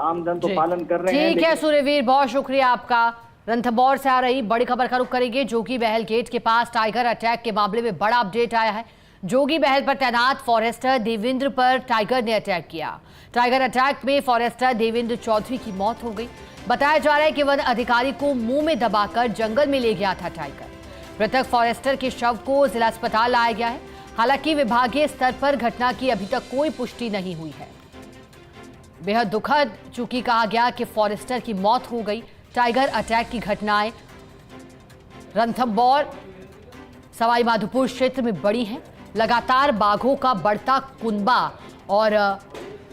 आमजन तो पालन कर रहे हैं। ठीक है सूर्यवीर, बहुत शुक्रिया आपका। रणथंभौर से आ रही बड़ी खबर का रुख करेंगे। जोगी महल गेट के पास टाइगर अटैक के मामले में बड़ा अपडेट आया है। जोगी महल पर तैनात फॉरेस्टर देवेंद्र पर टाइगर ने अटैक किया। टाइगर अटैक में फॉरेस्टर देवेंद्र चौधरी की मौत हो गई। बताया जा रहा है कि वन अधिकारी को मुंह में दबाकर जंगल में ले गया था टाइगर। मृतक फॉरेस्टर के शव को जिला अस्पताल लाया गया है। हालांकि विभागीय स्तर पर घटना की अभी तक कोई पुष्टि नहीं हुई है। बेहद दुखद चूंकि कहा गया कि फॉरेस्टर की मौत हो गई। टाइगर अटैक की घटनाएं रणथंभौर सवाई माधोपुर क्षेत्र में बड़ी हैं। लगातार बाघों का बढ़ता कुनबा और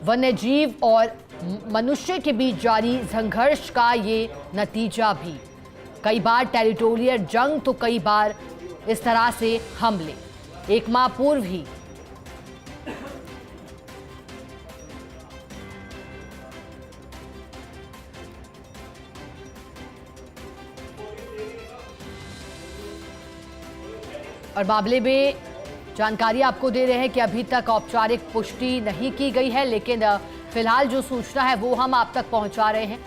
वन्यजीव और मनुष्य के बीच जारी संघर्ष का ये नतीजा भी। कई बार टेरिटोरियल जंग तो कई बार इस तरह से हमले। एक माह पूर्व ही और मामले में जानकारी आपको दे रहे हैं कि अभी तक औपचारिक पुष्टि नहीं की गई है, लेकिन फिलहाल जो सूचना है वो हम आप तक पहुंचा रहे हैं।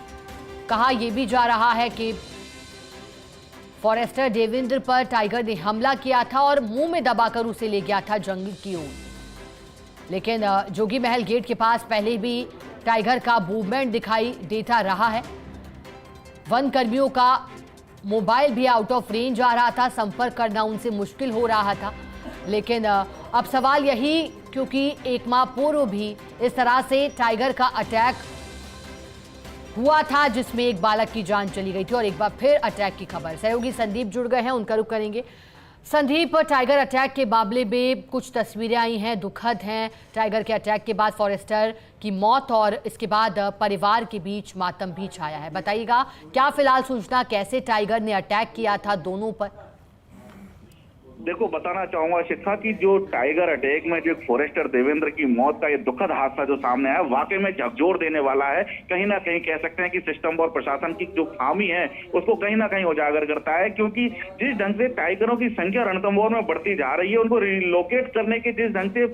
कहा यह भी जा रहा है कि फॉरेस्टर देवेंद्र पर टाइगर ने हमला किया था और मुंह में दबाकर उसे ले गया था जंगल की ओर। लेकिन जोगी महल गेट के पास पहले भी टाइगर का मूवमेंट दिखाई देता रहा है। वन कर्मियों का मोबाइल भी आउट ऑफ रेंज आ रहा था, संपर्क करना उनसे मुश्किल हो रहा था। लेकिन अब सवाल यही, क्योंकि एक माह पूर्व भी इस तरह से टाइगर का अटैक हुआ था जिसमें एक बालक की जान चली गई थी और एक बार फिर अटैक की खबर। सहयोगी संदीप जुड़ गए हैं, उनका रुख करेंगे। संदीप, टाइगर अटैक के मामले में कुछ तस्वीरें आई हैं, दुखद हैं। टाइगर के अटैक के बाद फॉरेस्टर की मौत और इसके बाद परिवार के बीच मातम भी छाया है। बताइएगा क्या फिलहाल सूचना, कैसे टाइगर ने अटैक किया था दोनों पर? देखो, बताना चाहूंगा शिखा की जो टाइगर अटैक में जो फॉरेस्टर देवेंद्र की मौत का ये दुखद हादसा जो सामने आया, वाकई में झकझोर देने वाला है। कहीं ना कहीं कह सकते हैं कि सिस्टम और प्रशासन की जो खामी है उसको कहीं ना कहीं उजागर करता है, क्योंकि जिस ढंग से टाइगरों की संख्या रणथंभौर में बढ़ती जा रही है, उनको रिलोकेट करने की जिस ढंग से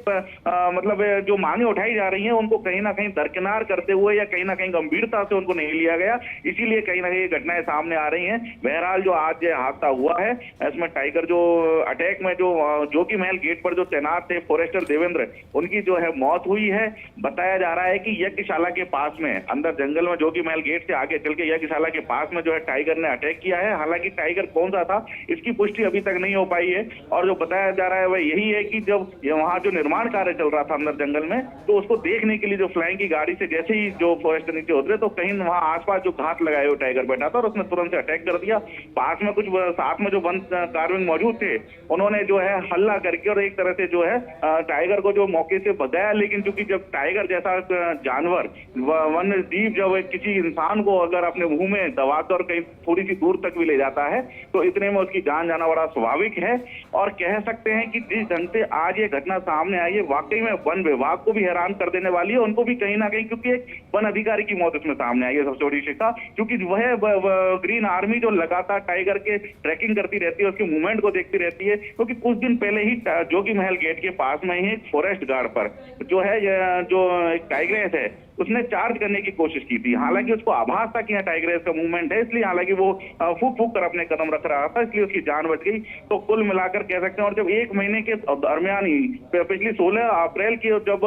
मतलब जो मांगे उठाई जा रही है, उनको कहीं ना कहीं दरकिनार करते हुए या कहीं ना कहीं गंभीरता से उनको नहीं लिया गया। इसीलिए कहीं ना कहीं घटनाएं सामने आ रही है। बहरहाल जो आज हादसा हुआ है, इसमें टाइगर जो अटैक में जो जोगी महल गेट पर जो तैनात थे फॉरेस्टर देवेंद्र, उनकी जो है मौत हुई है। बताया जा रहा है कि यज्ञशाला के पास में अंदर जंगल में जोगी महल गेट से आगे चल के यज्ञशाला के पास में जो है टाइगर ने अटैक किया है। हालांकि टाइगर कौन सा था इसकी पुष्टि अभी तक नहीं हो पाई है। और जो बताया जा रहा है वह यही है कि जब वहां जो निर्माण कार्य चल रहा था अंदर जंगल में, तो उसको देखने के लिए जो फ्लाइंग की गाड़ी से जैसे ही जो फॉरेस्टर नीचे उतरे तो कहीं वहां आसपास जो घात लगाए हुए टाइगर बैठा था और उसने तुरंत से अटैक कर दिया। पास में कुछ साथ में जो वन कार्मिक मौजूद थे, उन्होंने जो है हल्ला करके और एक तरह से जो है टाइगर को जो मौके से भगाया। लेकिन चूंकि जब टाइगर जैसा जानवर वन्य जीव जब किसी इंसान को अगर अपने मुंह में दबाकर कहीं थोड़ी सी दूर तक भी ले जाता है तो इतने में उसकी जान जाना बड़ा स्वाभाविक है। और कह सकते हैं कि जिस ढंग से आज ये घटना सामने आई है, वाकई में वन विभाग को भी हैरान कर देने वाली है, उनको भी कहीं ना कहीं, क्योंकि एक वन अधिकारी की मौत इसमें सामने आई है सबसे बड़ी शिक्षा, क्योंकि वह ग्रीन आर्मी जो लगातार टाइगर के ट्रैकिंग करती रहती है, उसके मूवमेंट को देखती रहती है। क्योंकि कुछ दिन पहले ही जोगी महल गेट के पास में ही फॉरेस्ट गार्ड पर जो है जो टाइग्रेस है उसने चार्ज करने की कोशिश की थी। हालांकि उसको आभास था कि यहाँ टाइग्रेस का मूवमेंट है, इसलिए हालांकि वो फूक फूक कर अपने कदम रख रहा था, इसलिए उसकी जान बच गई। तो कुल मिलाकर कह सकते हैं, और जब एक महीने के दरमियान ही पिछली 16 अप्रैल की जब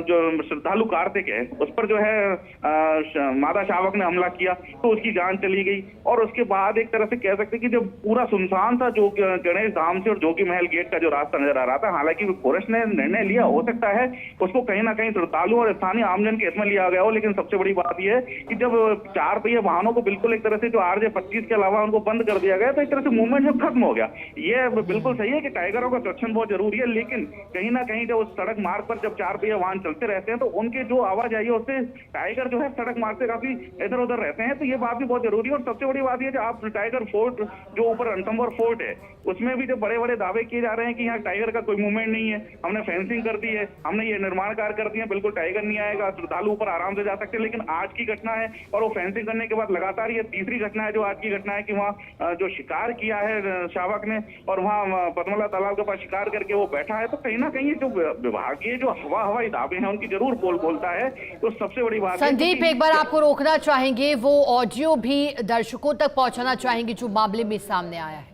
जो श्रद्धालु कार्तिक है उस पर जो है मादा शावक ने हमला किया तो उसकी जान चली गई। और उसके बाद एक तरह से कह सकते हैं कि जब पूरा सुनसान था जो गणेश धाम से और जोगी महल गेट का जो रास्ता नजर आ रहा था, हालांकि फॉरेस्ट ने निर्णय लिया, हो सकता है उसको कहीं ना कहीं श्रद्धालु और स्थानीय आमजन के हित में लिया गया हो। लेकिन सबसे बड़ी बात यह है कि जब 4 पहिया वाहनों को बिल्कुल एक तरह से जो RJ-25 के अलावा उनको बंद कर दिया गया तो एक तरह से मूवमेंट जो खत्म हो गया। ये बिल्कुल सही है कि टाइगरों का संरक्षण बहुत जरूरी है, लेकिन कहीं ना कहीं जब उस सड़क मार्ग पर जब 4 पहिया वाहन चलते रहते हैं तो उनके जो आवाजाही है उससे टाइगर जो है सड़क मार्ग से काफी इधर उधर रहते हैं, तो ये बात भी बहुत जरूरी है। और सबसे बड़ी बात यह जो आप टाइगर फोर्ट जो ऊपर रणथंभौर फोर्ट है उसमें भी जो बड़े बड़े दावे किए जा रहे हैं कि यहाँ टाइगर का कोई मूवमेंट नहीं है, हमने फेंसिंग कर दी है, हमने ये निर्माण कार्य कर दिए, बिल्कुल टाइगर नहीं आएगा, श्रद्धालु ऊपर आराम से जा सकते हैं। लेकिन आज की घटना है और वो फेंसिंग करने के बाद लगातार ये तीसरी घटना है जो आज की घटना है कि वहाँ जो शिकार किया है शावक ने और वहाँ पद्मला तालाब के पास शिकार करके वो बैठा है। तो कहीं ना कहीं जो विभागीय जो हवाई दावे हैं उनकी जरूर पोल खोलता है। तो सबसे बड़ी बात संदीप, एक बार आपको रोकना चाहेंगे, वो ऑडियो भी दर्शकों तक पहुंचाना चाहेंगे जो मामले में सामने आया है।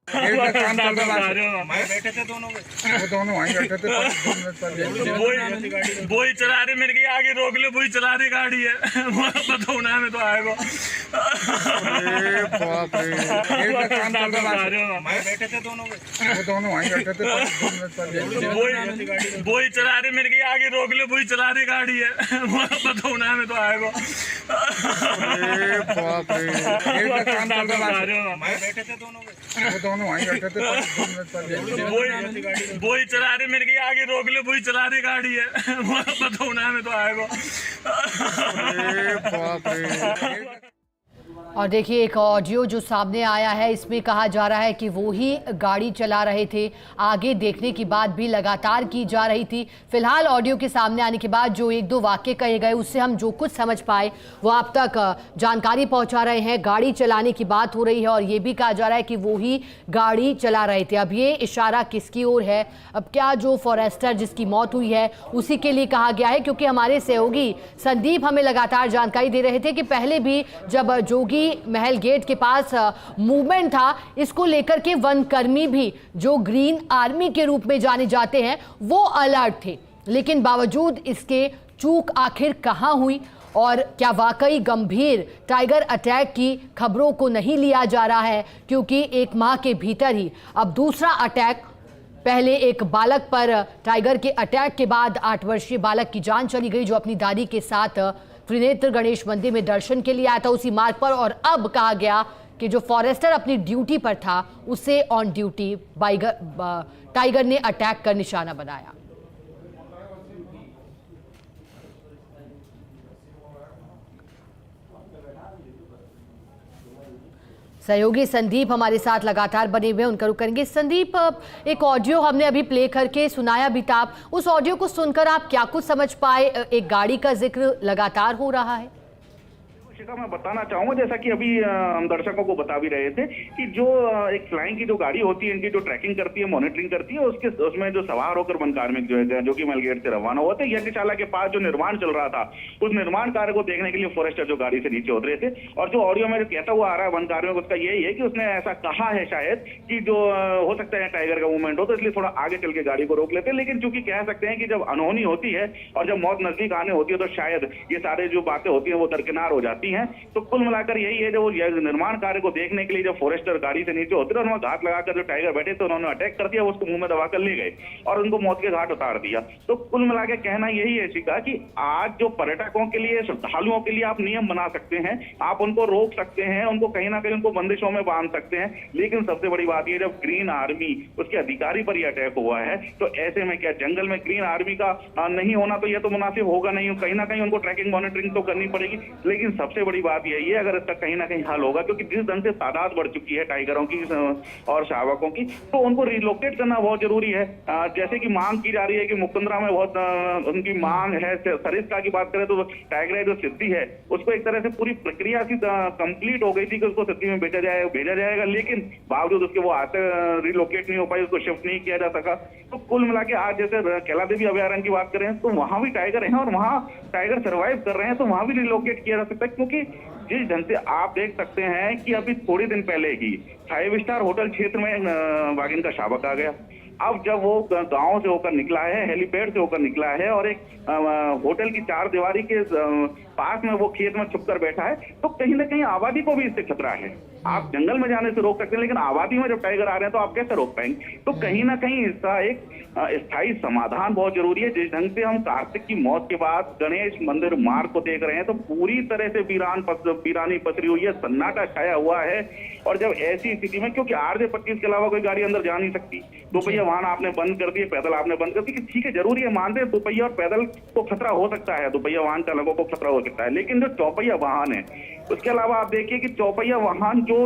बैठे थे दोनों, वो दोनों वहीं बैठे थे। 2 मिनट पहले वही चला रहे, मेरे के आगे रोक ले, वही चला रही गाड़ी है। बताओ ना, मैं तो आएगा। बाप रे, बैठे थे दोनों, वो दोनों वहीं बैठे थे। 2 मिनट पहले वही चला रहे, मेरे के आगे रोक ले, वही चला रही गाड़ी है। बताओ ना, मैं तो आएगा। बाप रे, बैठे थे दोनों, वो दोनों वहीं बैठे थे। 2 मिनट पहले वही चला रहे, मेरे के आगे रोक ले, वही चला रही गाड़ी है। बताओ ना, मैं तो आएगा। बाप रे। और देखिए, एक ऑडियो जो सामने आया है, इसमें कहा जा रहा है कि वो ही गाड़ी चला रहे थे। आगे देखने की बात भी लगातार की जा रही थी। फिलहाल ऑडियो के सामने आने के बाद जो 1-2 वाक्य कहे गए, उससे हम जो कुछ समझ पाए वो आप तक जानकारी पहुंचा रहे हैं। गाड़ी चलाने की बात हो रही है और ये भी कहा जा रहा है कि वो ही गाड़ी चला रहे थे। अब ये इशारा किसकी ओर है? अब क्या जो फॉरेस्टर जिसकी मौत हुई है उसी के लिए कहा गया है? क्योंकि हमारे सहयोगी संदीप हमें लगातार जानकारी दे रहे थे कि पहले भी जब जोगी महल गेट के पास मूवमेंट था, इसको लेकर के वनकर्मी भी जो ग्रीन आर्मी के रूप में जाने जाते हैं वो अलर्ट थे। लेकिन बावजूद इसके चूक आखिर कहां हुई और क्या वाकई गंभीर टाइगर अटैक की खबरों को नहीं लिया जा रहा है? क्योंकि 1 माह के भीतर ही अब दूसरा अटैक, पहले एक बालक पर टाइगर के अटैक के बाद 8 वर्षीय बालक की जान चली गई जो अपनी दादी के साथ त्रिनेत्र गणेश मंदिर में दर्शन के लिए आया था उसी मार्ग पर। और अब कहा गया कि जो फॉरेस्टर अपनी ड्यूटी पर था उसे ऑन ड्यूटी टाइगर ने अटैक कर निशाना बनाया। सहयोगी संदीप हमारे साथ लगातार बने हुए हैं, उनका रुख करेंगे। संदीप, एक ऑडियो हमने अभी प्ले करके सुनाया भी था, उस ऑडियो को सुनकर आप क्या कुछ समझ पाए? एक गाड़ी का जिक्र लगातार हो रहा है। मैं बताना चाहूंगा, जैसा कि अभी हम दर्शकों को बता भी रहे थे कि जो एक फ्लाइंग की जो गाड़ी होती है, इनकी जो ट्रैकिंग करती है, मॉनिटरिंग करती है, उसमें जो सवार होकर वन कार्मिक जो कि महल गेट से रवाना हुआ थे, यज्ञशाला के पास जो निर्माण चल रहा था, उस निर्माण कार्य को देखने के लिए फॉरेस्टर जो गाड़ी से नीचे उतरे थे। और जो ऑडियो में जो कहता हुआ आ रहा है वन कार्मिक, उसका यही है कि उसने ऐसा कहा है शायद कि जो हो सकता है टाइगर का मूवमेंट हो, तो इसलिए थोड़ा आगे चल के गाड़ी को रोक लेते हैं। लेकिन चूंकि कह सकते हैं कि जब अनहोनी होती है और जब मौत नजदीक आने होती है तो शायद ये सारे जो बातें होती हैं वो दरकिनार हो जाती हैं। तो कुल मिलाकर यही है, जो निर्माण कार्य को देखने के लिए जब फॉरेस्टर गाड़ी से नीचे उतरे और वहां घात लगाकर जो टाइगर बैठे थे उन्होंने अटैक कर दिया, उसको मुंह में दबाकर ले गए और उनको मौत के घाट उतार दिया। तो कुल मिलाकर कहना यही है शिका कि आज जो पर्यटकों के लिए, श्रद्धालुओं के लिए आप नियम बना सकते हैं, आप उनको रोक सकते हैं, उनको कहीं ना कहीं उनको बंदिशों में बांध सकते हैं। लेकिन सबसे बड़ी बात यह, जब ग्रीन आर्मी उसके अधिकारी पर यह अटैक हुआ है तो ऐसे में क्या जंगल में ग्रीन आर्मी का नहीं होना तो यह तो मुनासिब होगा नहीं। कहीं ना कहीं उनको ट्रैकिंग मॉनिटरिंग तो करनी पड़ेगी। लेकिन सबसे बड़ी बात यही है, अगर इसका कहीं ना कहीं हल होगा, क्योंकि जिस ढंग से तादाद बढ़ चुकी है टाइगरों की और शावकों की, तो उनको रिलोकेट करना बहुत जरूरी है। जैसे कि मांग की जा रही है कि मुकुंदरा में बहुत उनकी मांग है। सरिस्का की बात करें तो टाइगर जो सिद्धि है उसको एक तरह से पूरी प्रक्रिया सी कंप्लीट हो गई थी कि उसको सिद्धि में भेजा जाएगा, लेकिन बावजूद उसके वो आते रिलोकेट नहीं हो पाई, उसको शिफ्ट नहीं किया जा सका। तो कुल मिला के आज जैसे कैला देवी अभयारण्य की बात करें तो वहां भी टाइगर है और वहां टाइगर सर्वाइव कर रहे हैं, तो वहां भी रिलोकेट किया जा सकता है। क्योंकि जिस ढंग से आप देख सकते हैं कि अभी थोड़ी दिन पहले ही 5 स्टार होटल क्षेत्र में वागिन का शावक आ गया। अब जब वो गांव से होकर निकला है, हेलीपैड से होकर निकला है और एक होटल की 4 दीवारी के पास में वो खेत में छुपकर बैठा है, तो कहीं ना कहीं आबादी को भी इससे खतरा है। आप जंगल में जाने से रोक सकते हैं, लेकिन आबादी में जब टाइगर आ रहे हैं तो आप कैसे रोक पाएंगे? तो कहीं ना कहीं इसका एक स्थायी समाधान बहुत जरूरी है। जिस ढंग से हम कार्तिक की मौत के बाद गणेश मंदिर मार्ग को देख रहे हैं तो पूरी तरह से वीरानी पसरी हुई है, सन्नाटा छाया हुआ है। और जब ऐसी स्थिति में, क्योंकि RJ-25 के अलावा कोई गाड़ी अंदर जा नहीं सकती, दोपहिया वाहन आपने बंद कर दिए, पैदल आपने बंद कर दिए, ठीक है जरूरी है, मानते हैं दोपहिया और पैदल को खतरा हो सकता है, दोपहिया वाहन चालकों को खतरा हो सकता है, लेकिन जो चौपहिया वाहन है उसके अलावा आप देखिए कि चौपहिया वाहन जो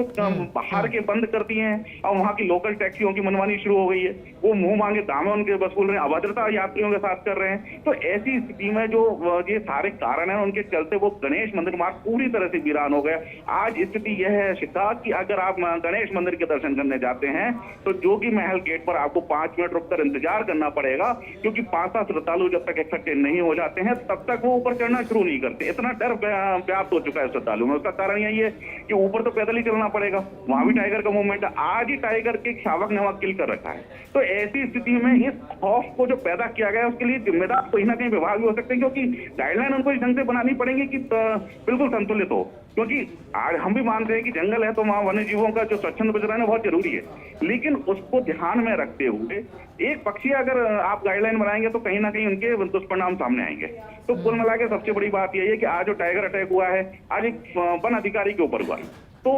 बाहर के बंद करती हैं और वहां की लोकल टैक्सियों की मनमानी शुरू हो गई है, वो मुंह मांगे दामे उनके वसूल रहे हैं, अभद्रता यात्रियों के साथ कर रहे हैं। तो ऐसी स्थिति में जो ये सारे कारण हैं उनके चलते वो गणेश मंदिर मार्ग पूरी तरह से वीरान हो गया। आज स्थिति यह है शिखा कि अगर आप गणेश मंदिर के दर्शन करने जाते हैं तो जोगी महल गेट पर आपको 5 मिनट रुककर इंतजार करना पड़ेगा, क्योंकि 5-7 श्रद्धालु जब तक इकट्ठे नहीं हो जाते हैं तब तक वो ऊपर चढ़ना शुरू नहीं करते। इतना डर व्याप्त हो चुका है श्रद्धालु में। उसका कारण यही है कि ऊपर तो पैदल ही चलना पड़ेगा, वहां भी टाइगर का मूवमेंट है। आज ही टाइगर के शावक ने वहां किल कर रखा है। तो ऐसी स्थिति में इस खौफ को जो पैदा किया गया है उसके लिए जिम्मेदार कहीं ना कहीं विभाग भी हो सकते हैं, क्योंकि गाइडलाइन उनको इस ढंग से बनानी पड़ेगी कि बिल्कुल संतुलित हो। क्योंकि आज हम भी मानते हैं कि जंगल है तो वहां वन्य जीवों का जो स्वच्छंद विचरण है बहुत जरूरी है, लेकिन उसको ध्यान में रखते हुए एक पक्षी अगर आप गाइडलाइन बनाएंगे तो कहीं ना कहीं उनके दुष्परिणाम सामने आएंगे। तो कुल मिला के सबसे बड़ी बात यही है कि आज जो टाइगर अटैक हुआ है आज एक वन अधिकारी के ऊपर हुआ, तो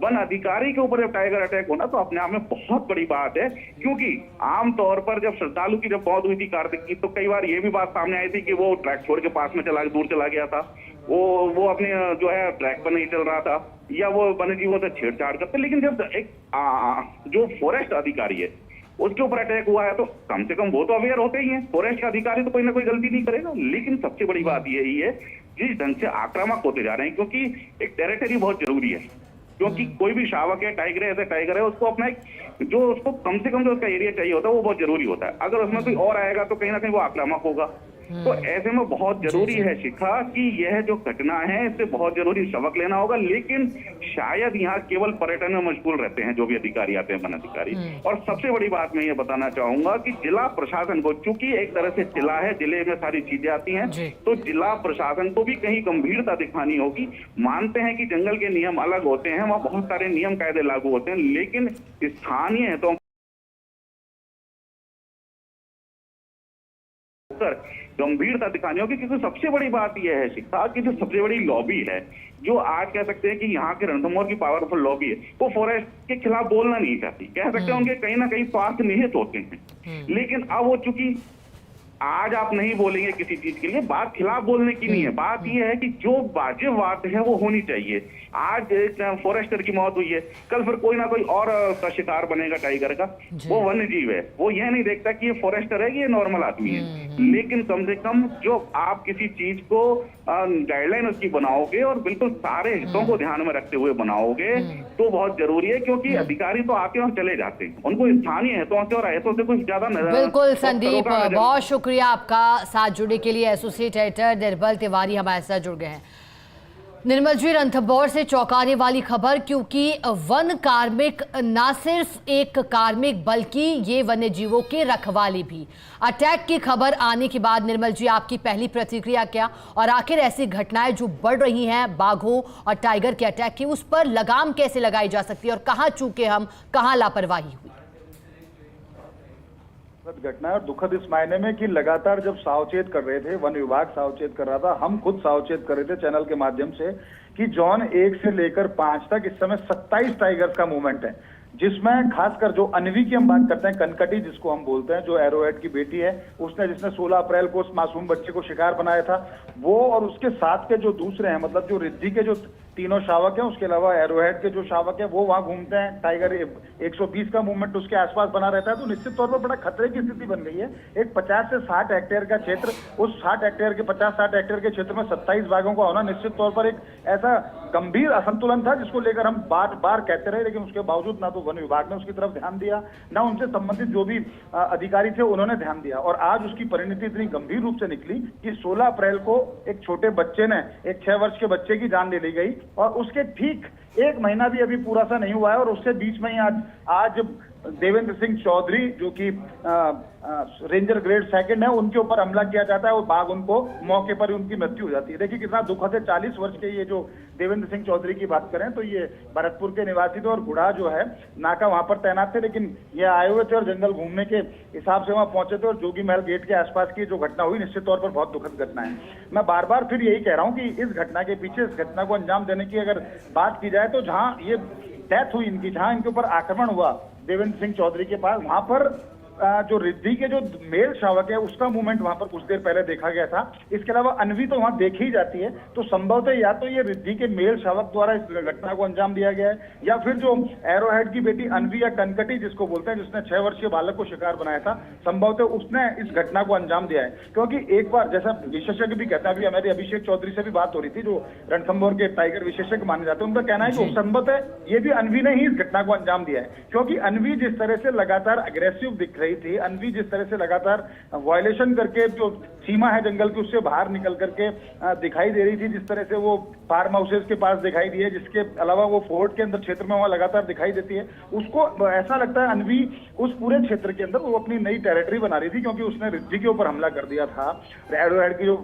वन अधिकारी के ऊपर जब टाइगर अटैक होना तो अपने आप में बहुत बड़ी बात है। क्योंकि आमतौर पर जब श्रद्धालु की जब मौत हुई थी कार्तिक की, तो कई बार ये भी बात सामने आई थी कि वो ट्रैक छोड़ के पास में दूर चला गया था, वो अपने जो है ट्रैक पर नहीं चल रहा था, या वो वन्य जीवों से छेड़छाड़ करते। लेकिन जब एक जो फॉरेस्ट अधिकारी है उसके ऊपर अटैक हुआ है तो कम से कम वो तो अवेयर होते ही हैं। फॉरेस्ट का अधिकारी तो कोई ना कोई गलती नहीं करेगा। लेकिन सबसे बड़ी बात यही है जिस ढंग से आक्रामक होते जा रहे हैं, क्योंकि एक टेरिटरी बहुत जरूरी है, क्योंकि कोई भी शावक है, टाइगर है, ऐसे टाइगर है, उसको अपना एक जो उसको कम से कम जो उसका एरिया चाहिए होता है वो बहुत जरूरी होता है। अगर उसमें कोई और आएगा तो कहीं ना कहीं वो आक्रामक होगा। तो ऐसे में बहुत जरूरी है शिखा कि यह जो घटना है इससे बहुत जरूरी सबक लेना होगा। लेकिन शायद यहाँ केवल पर्यटन में मशगूल रहते हैं जो भी अधिकारी आते हैं, वन अधिकारी। और सबसे बड़ी बात मैं ये बताना चाहूंगा कि जिला प्रशासन को, चूंकि एक तरह से जिला है, जिले में सारी चीजें आती हैं, तो जिला प्रशासन को भी कहीं गंभीरता दिखानी होगी। मानते हैं कि जंगल के नियम अलग होते हैं, वहाँ बहुत सारे नियम कायदे लागू होते हैं, लेकिन स्थानीय हितों गंभीरता दिखानी होगी। क्योंकि सबसे बड़ी बात यह है शिखा की जो सबसे बड़ी लॉबी है, जो आज कह सकते हैं कि यहाँ के रणथंभौर की पावरफुल लॉबी है, वो फॉरेस्ट के खिलाफ बोलना नहीं चाहती। कह सकते हैं उनके कहीं ना कहीं स्वार्थ निहित होते हैं। लेकिन अब वो चूंकि आज आप नहीं बोलेंगे किसी चीज के लिए, बात खिलाफ बोलने की नहीं है, बात यह है कि जो वाजिब बात है वो होनी चाहिए। आज एक फॉरेस्टर की मौत हुई है, कल फिर कोई ना कोई और का शिकार बनेगा टाइगर का, वो वन्य जीव है, वो यह नहीं देखता कि ये फॉरेस्टर है कि ये नॉर्मल आदमी है। लेकिन कम से कम जो आप किसी चीज को गाइडलाइन उसकी बनाओगे और बिल्कुल सारे हितों को ध्यान में रखते हुए बनाओगे तो बहुत जरूरी है। क्योंकि अधिकारी तो आते और चले जाते हैं, उनको स्थानीय हितों से और अहितों से कुछ ज्यादा बिल्कुल संदीप, बहुत शुक्रिया आपका साथ जुड़ने के लिए। एसोसिएट एडिटर निर्मल तिवारी हमारे साथ जुड़ गए हैं। निर्मल जी, रणथंभौर से चौंकाने वाली खबर, क्योंकि वन कार्मिक न सिर्फ एक कार्मिक बल्कि ये वन्य जीवों के रखवाले भी। अटैक की खबर आने के बाद निर्मल जी आपकी पहली प्रतिक्रिया क्या, और आखिर ऐसी घटनाएं जो बढ़ रही हैं बाघों और टाइगर के अटैक की, उस पर लगाम कैसे लगाई जा सकती है और कहाँ चूके हम, कहाँ लापरवाही हुई? घटना है और दुखद इस मायने में कि लगातार जब सावचेत कर रहे थे, वन विभाग सावचेत कर रहा था, हम खुद सावचेत कर रहे थे चैनल के माध्यम से कि जोन 1 से लेकर 5 तक इस समय 27 टाइगर्स का मूवमेंट है, जिसमें खासकर जो अनवी की हम बात करते हैं, कनकटी जिसको हम बोलते हैं, जो एरोहेड की बेटी है, जिसने 16 अप्रैल को उस मासूम बच्चे को शिकार बनाया था, वो और उसके साथ के जो दूसरे हैं, मतलब जो रिद्धि के जो तीनों शावक हैं, उसके अलावा एरोहेड के जो शावक है वो वहां घूमते हैं। टाइगर 120 का मूवमेंट उसके आसपास बना रहता है, तो निश्चित तौर पर बड़ा खतरे की स्थिति बन गई है। एक 50 से 60 हेक्टेयर का क्षेत्र, उस 60 हेक्टेयर के 50-60 हेक्टेयर के क्षेत्र में 27 बाघों का होना निश्चित तौर पर एक ऐसा गंभीर असंतुलन था जिसको लेकर हम बार बार कहते रहे, लेकिन उसके बावजूद ना तो वन विभाग ने उसकी तरफ ध्यान दिया, ना उनसे संबंधित जो भी अधिकारी थे उन्होंने ध्यान दिया। और आज उसकी परिणति इतनी गंभीर रूप से निकली कि 16 अप्रैल को एक छोटे बच्चे ने, एक 6 वर्ष के बच्चे की जान ले ली गई, और उसके ठीक 1 महीना भी अभी पूरा सा नहीं हुआ है, और उससे बीच में ही आज देवेंद्र सिंह चौधरी जो कि रेंजर ग्रेड 2 है, उनके ऊपर हमला किया जाता है और बाघ उनको मौके पर उनकी मृत्यु हो जाती है। देखिए कितना दुखद है। 40 वर्ष के ये जो देवेंद्र सिंह चौधरी की बात करें तो ये भरतपुर के निवासी थे और गुड़ा जो है नाका वहां पर तैनात थे, लेकिन ये आए हुए थे और जंगल घूमने के हिसाब से वहां पहुंचे थे, और जोगी महल गेट के आसपास की जो घटना हुई निश्चित तौर पर बहुत दुखद घटना है। मैं बार बार फिर यही कह रहा हूँ कि इस घटना के पीछे, इस घटना को अंजाम देने की अगर बात की जाए तो जहां ये डेथ हुई इनकी, जहां इनके ऊपर आक्रमण हुआ देवेंद्र सिंह चौधरी के पास, वहां पर जो रिद्धि के जो मेल शावक है उसका मूवमेंट वहां पर कुछ देर पहले देखा गया था। इसके अलावा अन्वी तो वहां देखी ही जाती है, तो संभवतः या तो ये रिद्धि के मेल शावक द्वारा इस घटना को अंजाम दिया गया है, या फिर जो एरोहेड की बेटी अन्वी या कनकटी जिसको बोलते हैं, जिसने 6 वर्षीय बालक को शिकार बनाया था, संभवतः उसने इस घटना को अंजाम दिया है। क्योंकि एक बार जैसा विशेषज्ञ भी कहते हैं, अभी हमारी अभिषेक चौधरी से भी बात हो रही थी, जो रणथंभौर के टाइगर विशेषज्ञ माने जाते हैं, उनका कहना है कि संभवतः ये भी अन्वी ने ही इस घटना को अंजाम दिया है। क्योंकि अन्वी जिस तरह से लगातार अग्रेसिव दिख रही थी, अन्वी जिस तरह से लगातार वायलेशन करके जो सीमा है जंगल की उससे बाहर निकल करके दिखाई दे रही थी, जिस तरह से वो फार्म हाउसेस के पास दिखाई दी है, जिसके अलावा वो फोर्ट के अंदर क्षेत्र में वहां लगातार दिखाई देती है, उसको ऐसा लगता है अन्वी उस पूरे क्षेत्र के अंदर वो अपनी नई टेरिटरी बना रही थी। क्योंकि उसने रिद्धि के ऊपर हमला कर दिया था, एरोहेड की जो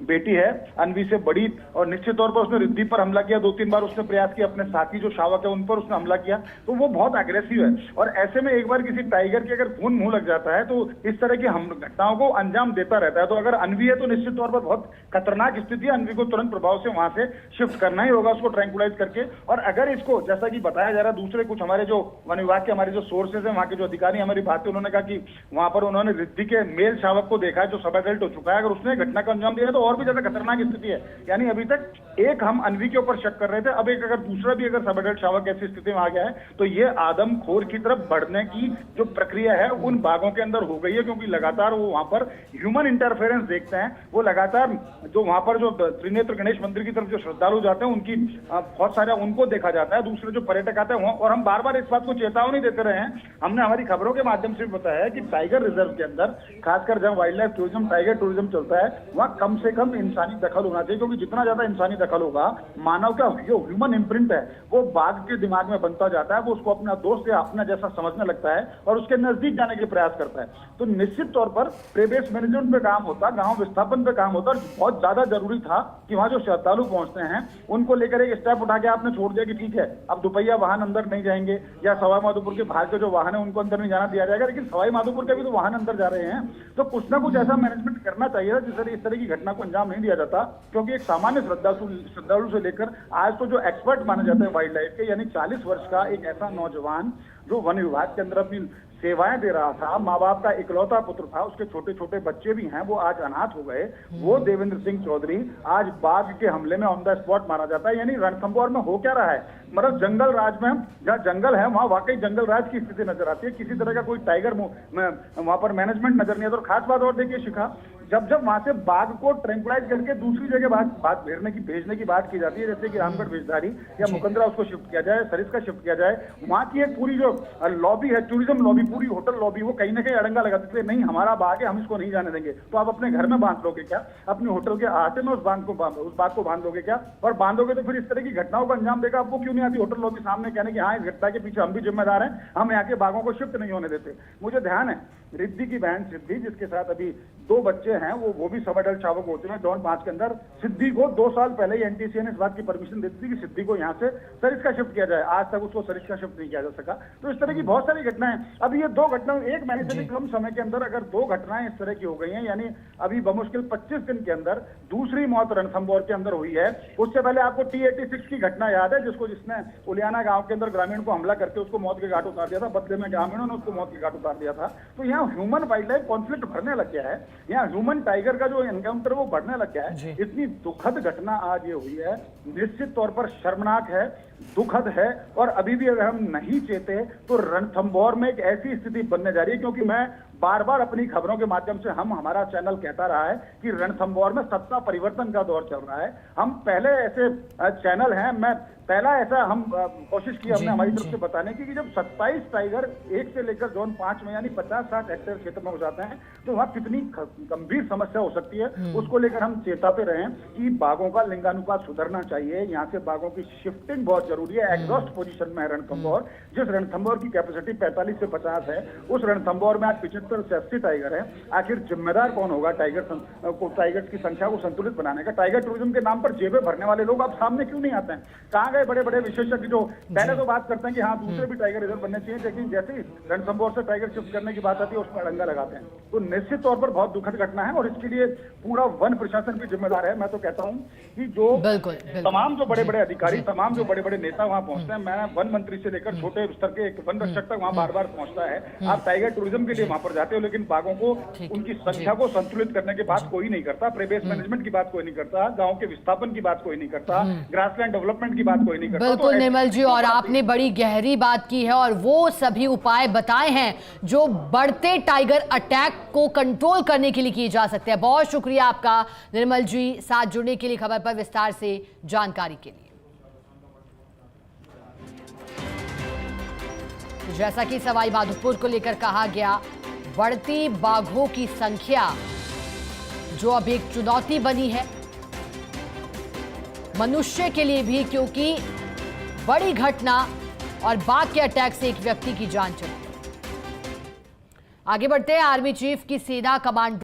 बेटी है अन्वी से बड़ी, और निश्चित तौर पर उसने रिद्धि पर हमला किया। 2-3 बार उसने प्रयास किया, अपने साथी जो शावक है उन पर उसने हमला किया, तो वो बहुत अग्रेसिव है। और ऐसे में एक बार किसी टाइगर के अगर खून मुंह लग जाता है तो इस तरह की हम घटनाओं को अंजाम देता रहता है। तो अगर अन्वी है तो निश्चित तौर पर बहुत खतरनाक स्थिति है, अन्वी को तुरंत प्रभाव से वहां से शिफ्ट करना ही होगा, उसको ट्रैंकुलाइज करके। और अगर इसको जैसा कि बताया जा रहा है, दूसरे कुछ हमारे जो वन विभाग के हमारे जो सोर्सेज है, वहां के जो अधिकारी हमारी बात है, उन्होंने कहा कि वहां पर उन्होंने रिद्धि के मेल शावक को देखा है जो सब एडल्ट हो चुका है। अगर उसने घटना का अंजाम दिया है तो और भी ज्यादा खतरनाक स्थिति है। यानी अभी तक एक हम अन्वी के ऊपर शक कर रहे थे, अब एक अगर दूसरा भी अगर सब एडल्ट शावक ऐसी स्थिति में आ गया है तो ये आदमखोर की तरफ बढ़ने की जो प्रक्रिया है उन बाघों के अंदर हो गई है। क्योंकि लगातार वो वहां पर ह्यूमन इंटरफेरेंस देखते हैं, वो लगातार जो वहां पर जो त्रिनेत्र गणेश मंदिर की तरफ जो श्रद्धालु जाते हैं उनकी बहुत सारा उनको देखा जाता है, दूसरे जो पर्यटक आते हैं। और हम बार बार इस बात को चेतावनी देते रहे हैं, हमने हमारी खबरों के माध्यम से भी बताया है कि टाइगर रिजर्व के अंदर खासकर जब wild life tourism tiger tourism चलता है वहां कम से कम इंसानी दखल होना चाहिए। क्योंकि जितना ज्यादा इंसानी दखल होगा, मानव का जो ह्यूमन इम्प्रिंट है वो बाघ के दिमाग में बनता जाता है, वो उसको अपना दोस्त या अपना जैसा समझने लगता है और उसके नजदीक जाने के प्रयास करता है। तो निश्चित तौर पर प्रे बेस मैनेजमेंट पे काम होता, गांव विस्थापन पे काम होता, और बहुत ज्यादा जरूरी था कि वहां जो श्रद्धालु पहुंचते हैं उनको लेकर एक स्टेप उठा के आपने छोड़ दिया कि ठीक है अब दुपहिया वाहन अंदर नहीं जाएंगे, या सवाई माधोपुर के बाहर के जो वाहन है उनको अंदर नहीं जाना दिया जाएगा। लेकिन सवाई माधोपुर के भी तो वाहन अंदर जा रहे हैं, तो कुछ ना कुछ ऐसा मैनेजमेंट करना चाहिए जिससे इस तरह की घटना को अंजाम नहीं दिया जाता। क्योंकि एक सामान्य श्रद्धालु से लेकर आज तो जो एक्सपर्ट माने जाते हैं वाइल्ड लाइफ के, यानी 40 वर्ष का एक ऐसा नौजवान जो वन विभाग के अंदर अपनी सेवाएं दे रहा था, माँ बाप का इकलौता पुत्र था, उसके छोटे छोटे बच्चे भी हैं, वो आज अनाथ हो गए। वो देवेंद्र सिंह चौधरी आज बाघ के हमले में ऑन द स्पॉट मारा जाता है। यानी रणथंभौर में हो क्या रहा है, मतलब जंगल राज में, जहाँ जंगल है वहां वाकई जंगल राज की स्थिति नजर आती है। किसी तरह का कोई टाइगर वहां पर मैनेजमेंट नजर नहीं आता। और खास बात और देखिए शिखा, जब वहां से बाघ को ट्रैंकुलाइज करके दूसरी जगह बात भेजने की बात की जाती है, जैसे कि रामगढ़ भेजदारी या मुकंदरा उसको शिफ्ट किया जाए, सरिस्का शिफ्ट किया जाए, वहां की एक पूरी जो लॉबी है, टूरिज्म लॉबी, पूरी होटल लॉबी, वो कहीं ना कहीं अड़ंगा लगा देते हैं, नहीं हमारा बाघ है, हम इसको नहीं जाने देंगे। तो आप अपने घर में बांध लोगे क्या, अपने होटल के आहते में उस बाघ को बांध लोगे क्या? और बांधोगे तो फिर इस तरह की घटनाओं को अंजाम देगा। आपको क्यों नहीं आती होटल लॉबी सामने कहने की हाँ इस घटना के पीछे हम भी जिम्मेदार हैं, हम यहाँ के बाघों को शिफ्ट नहीं होने देते। मुझे ध्यान है रिद्धि की बहन सिद्धि, जिसके साथ अभी 2 बच्चे हैं, वो भी सब एडल्ट शावक होते हैं जोन 5 के अंदर। सिद्धि को 2 साल पहले ही एनटीसीए ने इस बात की परमिशन दे दी थी कि सिद्धि को यहाँ से सरिस्का शिफ्ट किया जाए। आज तक उसको सरिस्का शिफ्ट नहीं किया जा सका। तो इस तरह की बहुत सारी घटनाएं, अब ये 2 घटनाएं एक महीने से भी कम समय के अंदर अगर 2 घटनाएं इस तरह की हो गई हैं, यानी अभी बमुश्किल 25 दिन के अंदर दूसरी मौत रणथंभौर के अंदर हुई है। उससे पहले आपको T86 की घटना याद है, जिसने उलियाना गांव के अंदर ग्रामीण को हमला करके उसको मौत के घाट उतार दिया था, बदले में ग्रामीणों ने उसको मौत के घाट उतार दिया था। तो यहाँ ह्यूमन वाइल्ड लाइफ कॉन्फ्लिक्ट बढ़ने लग गया है, यहाँ ह्यूमन टाइगर का जो एनकाउंटर वो बढ़ने लग गया है। इतनी दुखद घटना आज ये हुई है, निश्चित तौर पर शर्मनाक है, दुखद है। और अभी भी अगर हम नहीं चेते तो रणथंभौर में एक ऐसी स्थिति बनने जा रही है, क्योंकि मैं बार बार अपनी खबरों के माध्यम से हमारा चैनल कहता रहा है कि रणथंभौर में सत्ता परिवर्तन का दौर चल रहा है। हम पहले ऐसे चैनल हैं, मैं पहला ऐसा हम कोशिश की हमने हमारी तरफ से बताने की कि जब 27 टाइगर 1 से लेकर जोन 5 में यानी 50-60 हेक्टेयर क्षेत्र में हो जाते हैं तो वहाँ कितनी गंभीर समस्या हो सकती है, उसको लेकर हम चेताते रहे कि बाघों का लिंगानुपात सुधरना चाहिए। यहाँ से बाघों की शिफ्टिंग बहुत जरूरी है। एग्जॉस्ट पोजीशन में है रणथंभौर, जिस रणथंभौर की कैपेसिटी 45 से 50 है, उस रणथंभौर में आज 75 से 80 टाइगर है। आखिर जिम्मेदार कौन होगा टाइगर्स की संख्या को संतुलित बनाने का? टाइगर टूरिज्म के नाम पर जेबें भरने वाले लोग अब सामने क्यों नहीं आते हैं? कहाँ गए बड़े बड़े विशेषज्ञ जो पहले तो बात करते हैं कि हाँ दूसरे भी टाइगर रिजर्व बनने चाहिए, लेकिन जैसे ही रणथंभौर से टाइगर शिफ्ट करने की बात आती है उसमें अड़ंगा लगाते हैं। तो निश्चित तौर पर बहुत दुखद घटना है और इसके लिए पूरा वन प्रशासन भी जिम्मेदार है। मैं तो कहता हूँ कि जो तमाम जो बड़े बड़े अधिकारी, तमाम जो बड़े बड़े नेता वहाँ पहुंचते हैं, मैं वन मंत्री से लेकर छोटे स्तर के एक वन रक्षक तक वहाँ बार बार पहुंचता है। आप टाइगर टूरिज्म के लिए वहां पर जाते हो, लेकिन बाघों को ठीक। उनकी संख्या को संतुलित करने की बात कोई नहीं करता, प्रेबेस मैनेजमेंट की बात कोई नहीं करता, गाँव के विस्थापन की बात कोई नहीं करता, ग्रासलैंड डेवलपमेंट की बात कोई नहीं करता। बिल्कुल तो निर्मल जी, और आपने बड़ी गहरी बात की है और वो सभी उपाय बताए हैं जो बढ़ते टाइगर अटैक को कंट्रोल करने के लिए किए जा सकते हैं। बहुत शुक्रिया आपका निर्मल जी, साथ जुड़ने के लिए, खबर पर विस्तार से जानकारी के लिए। जैसा कि सवाई माधोपुर को लेकर कहा गया, बढ़ती बाघों की संख्या जो अब एक चुनौती बनी है मनुष्य के लिए भी, क्योंकि बड़ी घटना और बाघ के अटैक से एक व्यक्ति की जान चली। आगे बढ़ते हैं, आर्मी चीफ की सेना कमांड